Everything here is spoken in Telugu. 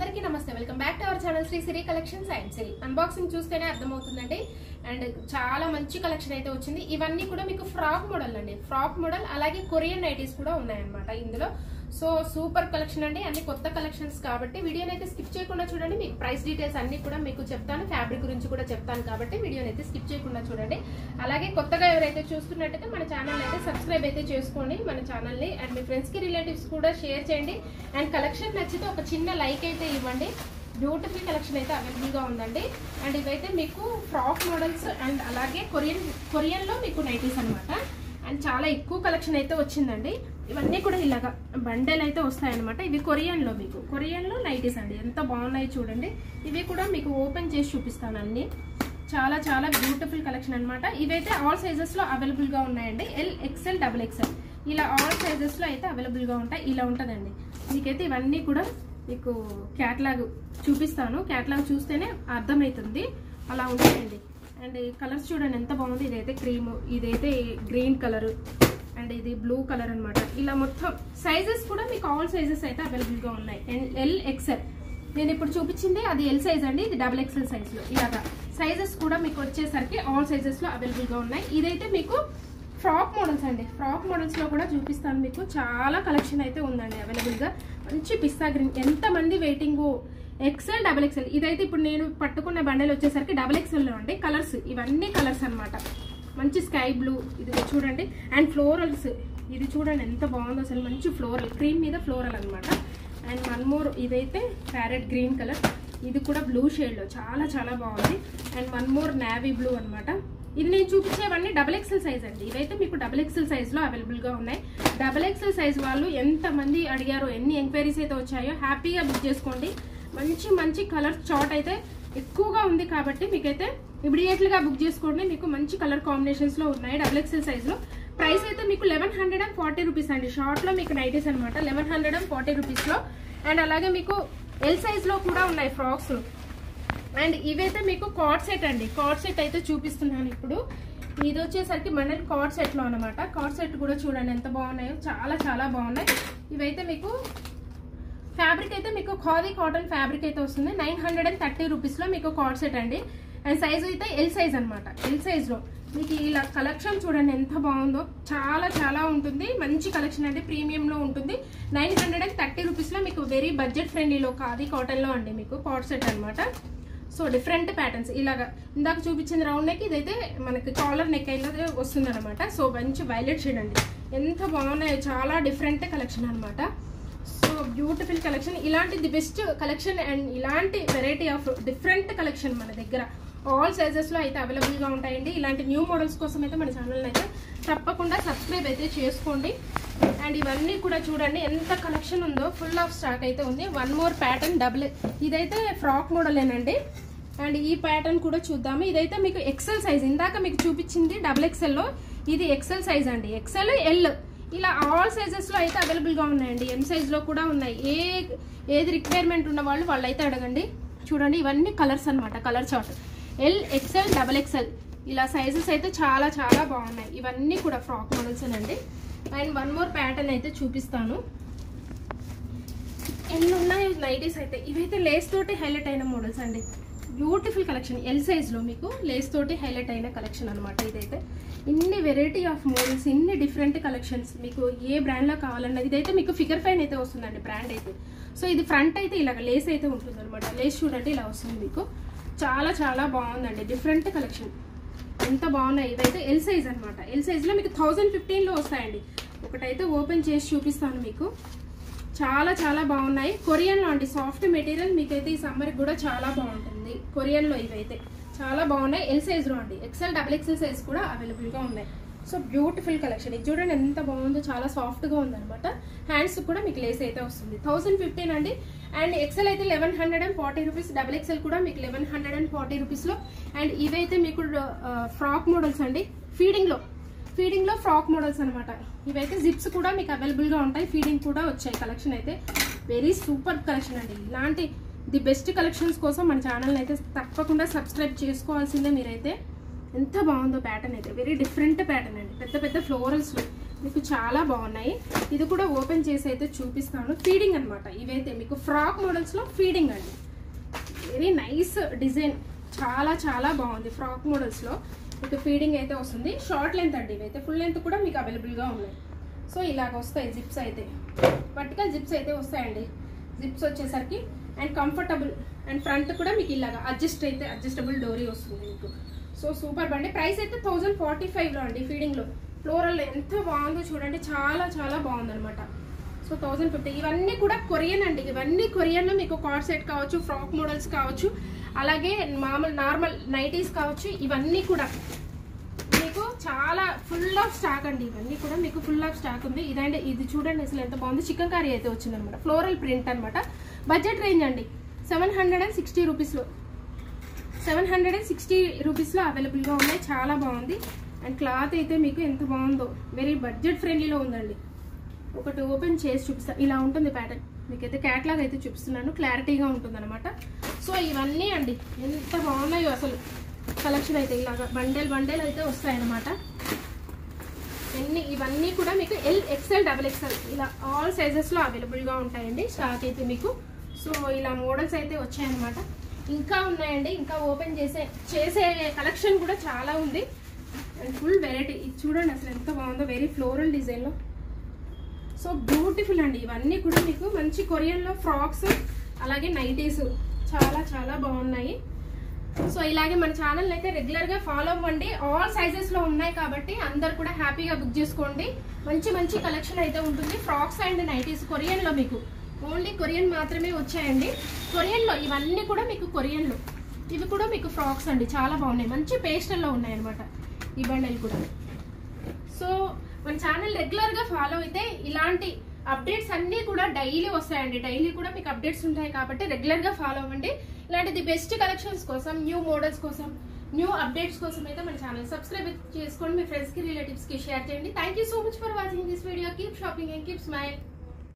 అందరికీ నమస్తే, welcome back to our channel Sri Siri collections and Siri. Unboxing చూస్తేనే అర్థమవుతుందండి. అండ్ చాలా మంచి కలెక్షన్ అయితే వచ్చింది. ఇవన్నీ కూడా మీకు ఫ్రాక్ మోడల్ అండి, ఫ్రాక్ మోడల్ అలాగే కొరియన్ నైటీస్ కూడా ఉన్నాయన్నమాట ఇందులో. సో సూపర్ కలెక్షన్ అండి, అన్ని కొత్త కలెక్షన్స్ కాబట్టి వీడియోని అయితే స్కిప్ చేయకుండా చూడండి. మీకు ప్రైస్ డీటెయిల్స్ అన్ని కూడా మీకు చెప్తాను, ఫ్యాబ్రిక్ గురించి కూడా చెప్తాను కాబట్టి వీడియోని అయితే స్కిప్ చేయకుండా చూడండి. అలాగే కొత్తగా ఎవరైతే చూస్తున్నట్టయితే మన ఛానల్ అయితే సబ్స్క్రైబ్ అయితే చేసుకోండి మన ఛానల్ని. అండ్ మీ ఫ్రెండ్స్ కి రిలేటివ్స్ కూడా షేర్ చేయండి. అండ్ కలెక్షన్ నచ్చితే ఒక చిన్న లైక్ అయితే ఇవ్వండి. బ్యూటిఫుల్ కలెక్షన్ అయితే అవైలబుల్ గా ఉందండి. అండ్ ఇవైతే మీకు ఫ్రాక్ మోడల్స్ అండ్ అలాగే కొరియన్ లో మీకు నైటీస్ అనమాట. అండ్ చాలా ఎక్కువ కలెక్షన్ అయితే వచ్చిందండి. ఇవన్నీ కూడా ఇలాగా బండెల్ అయితే వస్తాయన్నమాట. ఇవి కొరియన్ లో నైటీస్ అండి, ఎంత బాగున్నాయి చూడండి. ఇవి కూడా మీకు ఓపెన్ చేసి చూపిస్తాను అన్ని. చాలా చాలా బ్యూటిఫుల్ కలెక్షన్ అనమాట. ఇవైతే ఆల్ సైజెస్ లో అవైలబుల్ గా ఉన్నాయండి. ఎల్, ఎక్స్ఎల్, డబుల్ ఎక్స్ఎల్ ఇలా ఆల్ సైజెస్ లో అయితే అవైలబుల్ గా ఉంటాయి. ఇలా ఉంటుందండి. మీకైతే ఇవన్నీ కూడా మీకు క్యాటలాగ్ చూపిస్తాను, క్యాటలాగ్ చూస్తేనే అర్థమవుతుంది. అలా ఉంటాయండి. అండ్ కలర్స్ చూడండి ఎంత బాగుంది. ఇదైతే క్రీమ్, ఇదైతే గ్రీన్ కలర్, అండ్ ఇది బ్లూ కలర్ అనమాట. ఇలా మొత్తం సైజెస్ కూడా మీకు ఆల్ సైజెస్ అయితే అవైలబుల్ గా ఉన్నాయి. ఎల్, ఎక్స్ఎల్ నేను ఇప్పుడు చూపించింది అది ఎల్ సైజ్ అండి, ఇది డబుల్ ఎక్స్ఎల్ సైజ్ లో. ఇలాగా సైజెస్ కూడా మీకు వచ్చేసరికి ఆల్ సైజెస్ లో అవైలబుల్ గా ఉన్నాయి. ఇదైతే మీకు ఫ్రాక్ మోడల్స్ అండి. ఫ్రాక్ మోడల్స్ లో కూడా చూపిస్తాను. మీకు చాలా కలెక్షన్ అయితే ఉందండి అవైలబుల్ గా. మంచి పిస్తా గ్రీన్, ఎంత మంది వెయిటింగ్. ఎక్స్ఎల్, డబుల్ ఎక్స్ఎల్ ఇదైతే ఇప్పుడు నేను పట్టుకున్న బండలు వచ్చేసరికి డబుల్ ఎక్స్ఎల్ లో అండి. కలర్స్ ఇవన్నీ కలర్స్ అనమాట. మంచి స్కై బ్లూ ఇది చూడండి. అండ్ ఫ్లోరల్స్ ఇది చూడండి ఎంత బాగుందో అసలు. మంచి ఫ్లోరల్, క్రీమ్ మీద ఫ్లోరల్ అనమాట. అండ్ వన్ మోర్ ఇదైతే ప్యారెట్ గ్రీన్ కలర్, ఇది కూడా బ్లూ షేడ్ లో చాలా చాలా బాగుంది. And one more navy blue అనమాట. ఇది నేను చూపించేవన్నీ డబుల్ ఎక్స్ఎల్ సైజ్ అండి. ఇవైతే మీకు డబుల్ ఎక్స్ఎల్ సైజ్ లో అవైలబుల్ గా ఉన్నాయి. డబుల్ ఎక్స్ఎల్ సైజ్ వాళ్ళు ఎంత మంది అడిగారో, ఎన్ని ఎంక్వైరీస్ అయితే వచ్చాయో హ్యాపీగా బుక్ చేసుకోండి. మంచి మంచి కలర్ చార్ట్ అయితే ఎక్కువగా ఉంది కాబట్టి మీకైతే ఇమీడియట్ గా బుక్ చేసుకోండి. మీకు మంచి కలర్ కాంబినేషన్స్ లో ఉన్నాయి డబుల్ ఎక్స్ఎల్ సైజ్ లో. ప్రైస్ అయితే మీకు 1140 రూపీస్ అండి. షార్ట్ లో మీకు నైటీస్ అనమాట 1140 రూపీస్ లో. అండ్ అలాగే మీకు ఎల్ సైజ్ లో కూడా ఉన్నాయి ఫ్రాక్స్. అండ్ ఇవైతే మీకు కార్డ్ సెట్ అండి. కార్డ్ సెట్ అయితే చూపిస్తున్నాను ఇప్పుడు. ఇది వచ్చేసరికి మన కార్డ్ సెట్ లో అనమాట. కార్డ్ సెట్ కూడా చూడండి ఎంత బాగున్నాయో, చాలా చాలా బాగున్నాయి. ఇవైతే మీకు ఫ్యాబ్రిక్ అయితే మీకు ఖాదీ కాటన్ ఫ్యాబ్రిక్ అయితే వస్తుంది. 930 రూపీస్ లో మీకు కార్డ్ సెట్ అండి. అండ్ సైజ్ అయితే ఎల్ సైజ్ అనమాట. ఎల్ సైజ్ లో మీకు ఇలా కలెక్షన్ చూడండి ఎంత బాగుందో, చాలా చాలా ఉంటుంది. మంచి కలెక్షన్ అండి, ప్రీమియం లో ఉంటుంది. 930 రూపీస్ లో మీకు వెరీ బడ్జెట్ ఫ్రెండ్లీలో ఖాదీ కాటన్ లో అండి మీకు కార్డ్ సెట్ అనమాట. సో డిఫరెంట్ ప్యాటర్న్స్ ఇలాగా ఇందాక చూపించింది రౌండ్ నెక్, ఇదైతే మనకి కాలర్ నెక్ అయితే వస్తుంది అనమాట. సో మంచి వైలెట్ షేడ్ అండి, ఎంత బాగున్నాయో, చాలా డిఫరెంట్ కలెక్షన్ అనమాట. So beautiful collection. ఇలాంటి ది బెస్ట్ కలెక్షన్ అండ్ ఇలాంటి వెరైటీ ఆఫ్ డిఫరెంట్ కలెక్షన్ మన దగ్గర ఆల్ సైజెస్ లో అయితే అవైలబుల్ గా ఉంటాయండి. ఇలాంటి న్యూ మోడల్స్ కోసం అయితే మన ఛానల్ అయితే తప్పకుండా సబ్స్క్రైబ్ అయితే చేసుకోండి. అండ్ ఇవన్నీ కూడా చూడండి ఎంత కలెక్షన్ ఉందో, ఫుల్ ఆఫ్ స్టాక్ అయితే ఉంది. వన్ మోర్ ప్యాటర్న్ డబుల్, ఇదైతే ఫ్రాక్ మోడలేనండి. అండ్ ఈ ప్యాటర్న్ కూడా చూద్దాము. ఇదైతే మీకు ఎక్సెల్ సైజ్, ఇందాక మీకు చూపించింది డబుల్ ఎక్సెల్ లో, ఇది ఎక్సెల్ సైజ్ అండి. ఎక్సెల్, ఎల్ ఇలా ఆల్ సైజెస్ లో అయితే అవైలబుల్ గా ఉన్నాయండి. ఎం సైజ్ లో కూడా ఉన్నాయి. ఏది రిక్వైర్మెంట్ ఉన్న వాళ్ళు అయితే అడగండి. చూడండి ఇవన్నీ కలర్స్ అనమాట, colour chart. L, XL, double XL ఇలా సైజెస్ అయితే చాలా చాలా బాగున్నాయి. ఇవన్నీ కూడా ఫ్రాక్ మోడల్స్ అండి. అండ్ వన్ మోర్ ప్యాటర్న్ అయితే చూపిస్తాను. ఎన్ని ఉన్నాయి నైటీస్ అయితే. ఇవైతే లేస్ తోటి హైలైట్ అయిన మోడల్స్ అండి. బ్యూటిఫుల్ కలెక్షన్, ఎల్ సైజ్ లో మీకు లేస్ తోటి హైలైట్ అయిన కలెక్షన్ అనమాట. ఇదైతే ఇన్ని వెరైటీ ఆఫ్ మోడల్స్, ఇన్ని డిఫరెంట్ కలెక్షన్స్. మీకు ఏ బ్రాండ్ లో కావాలన్నది. ఇదైతే మీకు ఫిగర్ ఫైన్ అయితే వస్తుందండి బ్రాండ్ అయితే. సో ఇది ఫ్రంట్ అయితే ఇలాగ లేస్ అయితే ఉంటుంది అనమాట. లేస్ చూడండి ఇలా వస్తుంది మీకు, చాలా చాలా బాగుందండి. డిఫరెంట్ కలెక్షన్ ఎంత బాగున్నాయి. ఇదైతే ఎల్ సైజ్ అనమాట. ఎల్ సైజ్ లో మీకు 1015 లో వస్తాయండి. ఒకటైతే ఓపెన్ చేసి చూపిస్తాను మీకు. చాలా చాలా బాగున్నాయి. కొరియన్ లో అండి, సాఫ్ట్ మెటీరియల్. మీకైతే ఈ సమ్మర్ కూడా చాలా బాగుంటుంది. కొరియన్ లో ఇవైతే చాలా బాగున్నాయి. ఎల్ సైజ్ లో అండి. ఎక్స్ఎల్, డబుల్ ఎక్స్ఎల్ సైజ్ కూడా అవైలబుల్ గా ఉన్నాయి. So beautiful collection. ఇది చూడండి ఎంత బాగుందో, చాలా సాఫ్ట్ గా ఉంది అనమాట. హ్యాండ్స్ కూడా మీకు లేస్ అయితే వస్తుంది. 1015 అండి. అండ్ ఎక్స్ఎల్ అయితే 1140 రూపీస్, డబుల్ ఎక్స్ఎల్ కూడా మీకు 1140 రూపీస్ లో. అండ్ ఇవైతే మీకు ఫ్రాక్ మోడల్స్ అండి. ఫీడింగ్ లో ఫ్రాక్ మోడల్స్ అనమాట. ఇవైతే జిప్స్ కూడా మీకు అవైలబుల్ గా ఉంటాయి. ఫీడింగ్ కూడా వచ్చాయి. కలెక్షన్ అయితే వెరీ సూపర్ కలెక్షన్ అండి. ఇలాంటి ది బెస్ట్ కలెక్షన్స్ కోసం మన ఛానల్ అయితే తప్పకుండా సబ్స్క్రైబ్ చేసుకోవాల్సిందే మీరైతే. ఎంత బాగుందో ప్యాటర్న్ అయితే, వెరీ డిఫరెంట్ ప్యాటర్న్ అండి. పెద్ద పెద్ద ఫ్లోరల్స్ మీకు చాలా బాగున్నాయి. ఇది కూడా ఓపెన్ చేసి అయితే చూపిస్తాను. ఫీడింగ్ అనమాట. ఇవైతే మీకు ఫ్రాక్ మోడల్స్లో ఫీడింగ్ అండి. వెరీ నైస్ డిజైన్, చాలా చాలా బాగుంది. ఫ్రాక్ మోడల్స్లో మీకు ఫీడింగ్ అయితే వస్తుంది. షార్ట్ లెంత్ అండి ఇవైతే. ఫుల్ లెంత్ కూడా మీకు అవైలబుల్గా ఉన్నాయి. సో ఇలాగ వస్తాయి జిప్స్ అయితే, వర్టికల్ జిప్స్ అయితే వస్తాయండి. జిప్స్ వచ్చేసరికి అండ్ కంఫర్టబుల్ అండ్ ఫ్రంట్ కూడా మీకు ఇలాగా అడ్జస్టబుల్ డోరీ వస్తుంది మీకు. సో సూపర్ బండి. ప్రైస్ అయితే 1045లో అండి. ఫీడింగ్లో ఫ్లోరల్ ఎంత బాగుందో చూడండి, చాలా చాలా బాగుందనమాట. సో 1050. ఇవన్నీ కూడా కొరియన్ అండి. ఇవన్నీ కొరియన్లో మీకు కార్డ్ సెట్ కావచ్చు, ఫ్రాక్ మోడల్స్ కావచ్చు, అలాగే నార్మల్ నైటీస్ కావచ్చు. ఇవన్నీ కూడా మీకు చాలా ఫుల్ ఆఫ్ స్టాక్ అండి. ఇవన్నీ కూడా మీకు ఫుల్ ఆఫ్ స్టాక్ ఉంది. ఇదండి, ఇది చూడండి అసలు ఎంత బాగుంది. చికెన్ కర్రీ అయితే వచ్చిందనమాట. ఫ్లోరల్ ప్రింట్ అనమాట. బడ్జెట్ రేంజ్ అండి. 760 రూపీస్లో 760 రూపీస్లో అవైలబుల్గా ఉన్నాయి. చాలా బాగుంది. అండ్ క్లాత్ అయితే మీకు ఎంత బాగుందో, వెరీ బడ్జెట్ ఫ్రెండ్లీలో ఉందండి. ఒకటి ఓపెన్ చేసి చూపిస్తాను. ఇలా ఉంటుంది ప్యాటర్న్. మీకైతే క్యాట్లాగ్ అయితే చూపిస్తున్నాను, క్లారిటీగా ఉంటుంది అనమాట. సో ఇవన్నీ అండి ఎంత బాగున్నాయో అసలు. కలెక్షన్ అయితే ఇలాగా బండెల్ అయితే వస్తాయన్నమాట. ఇవన్నీ కూడా మీకు ఎల్, ఎక్స్ఎల్, XXL ఇలా ఆల్ సైజెస్లో అవైలబుల్గా ఉంటాయండి. స్టాక్ అయితే మీకు. సో ఇలా మోడల్స్ అయితే వచ్చాయన్నమాట. ఇంకా ఉన్నాయండి. ఇంకా ఓపెన్ చేసే కలెక్షన్ కూడా చాలా ఉంది. And full variety. ఇది చూడండి అసలు ఎంత బాగుందో, వెరీ ఫ్లోరల్ డిజైన్లో. సో బ్యూటిఫుల్ అండి. ఇవన్నీ కూడా మీకు మంచి కొరియన్లో ఫ్రాక్స్, అలాగే నైటీస్ చాలా చాలా బాగున్నాయి. సో ఇలాగే మన ఛానల్ అయితే రెగ్యులర్గా ఫాలో అవ్వండి. ఆల్ సైజెస్లో ఉన్నాయి కాబట్టి అందరు కూడా హ్యాపీగా బుక్ చేసుకోండి. మంచి మంచి కలెక్షన్ అయితే ఉంటుంది. ఫ్రాక్స్ అండ్ నైటీస్ కొరియన్లో మీకు ఓన్లీ కొరియన్ మాత్రమే వచ్చాయండి. కొరియన్లో ఇవన్నీ కూడా మీకు కొరియన్లో. ఇవి కూడా మీకు ఫ్రాక్స్ అండి, చాలా బాగున్నాయి. మంచి పేస్టల్లో ఉన్నాయన్నమాట ఈ బండల్ కూడా. సో మన ఛానల్ రెగ్యులర్గా ఫాలో అయితే ఇలాంటి అప్డేట్స్ అన్నీ కూడా డైలీ వస్తాయండి. డైలీ కూడా మీకు అప్డేట్స్ ఉంటాయి కాబట్టి రెగ్యులర్గా ఫాలో అవ్వండి. ఇలాంటిది బెస్ట్ కలెక్షన్స్ కోసం, న్యూ మోడల్స్ కోసం, న్యూ అప్డేట్స్ కోసం అయితే మన ఛానల్ సబ్స్క్రైబ్ చేసుకోండి. మీ ఫ్రెండ్స్కి, రిలేటివ్స్కి షేర్ చేయండి. Thank you so much for watching this video. Keep shopping and keep smile.